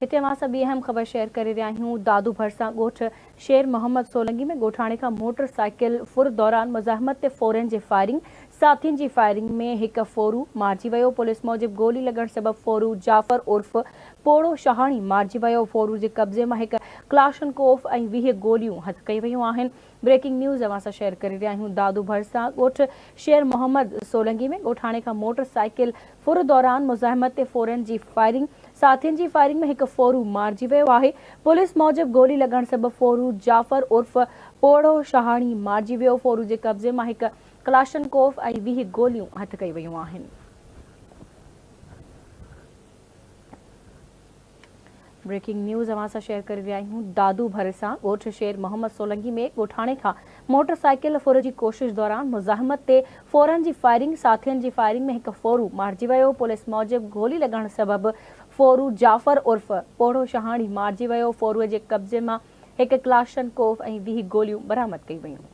हिते असां ॿी अहम ख़बर शेयर करे रहिया आहियूं। दादू भरसां ॻोठ शेर मोहम्मद सोलंगी में ॻोठाणे खां मोटरसाइकिल फुर दौरान मुज़ाहमत ते फ़ौरन जी फायरिंग, साथियुनि जी फायरिंग में हिकु फ़ौरू मारिजी वियो। पुलिस मूजिबि गोली लॻण सबबि फ़ौरू जाफ़र उर्फ़ पोड़ो शहाणी मारिजी वियो। फ़ौरू जे कब्ज़े मां हिकु क्लाशनकोफ ऐं 20 गोलियूं हथ कई वियूं आहिनि। ब्रेकिंग न्यूज़ असां शेयर करे रहिया आहियूं। दादू भरसां ॻोठ शेर मोहम्मद सोलंगी में ॻोठाणे खां मोटरसाइकिल फुर दौरान मुज़ाहमत ते फ़ौरन जी फायरिंग, साथियुनि जी फायरिंग में हिकु फ़ौरू मारिजी वियो आहे। पुलिस मूजिबि गोली लॻण सबबि फ़ौरू जाफ़र उर्फ़ पोड़ो शहाणी मारिजी वियो। फ़ौरू जे कब्ज़े मां हिकु क्लाशनकोफ ऐं 20 गोलियूं हथ कई वियूं आहिनि। ब्रेकिंग न्यूज़ असां शेयर करे रहिया आहियूं। दादू भरसां ॻोठ शेर मोहम्मद सोलंगी में ॻोठाणे खां मोटरसाइकिल फुर जी कोशिश दौरान मुज़ाहमत ते फ़ौरन जी फायरिंग, साथियुनि जी फायरिंग में हिकु फ़ौरू मारिजी वियो। पुलिस मूजिबि गोली लॻण सबबि फ़ौरू जाफ़र उर्फ़ पोड़ो शहाणी मारिजी वियो। फ़ौरूअ जे कब्ज़े मां हिकु क्लाशनकोफ ऐं 20 गोलियूं बरामद कई वियूं।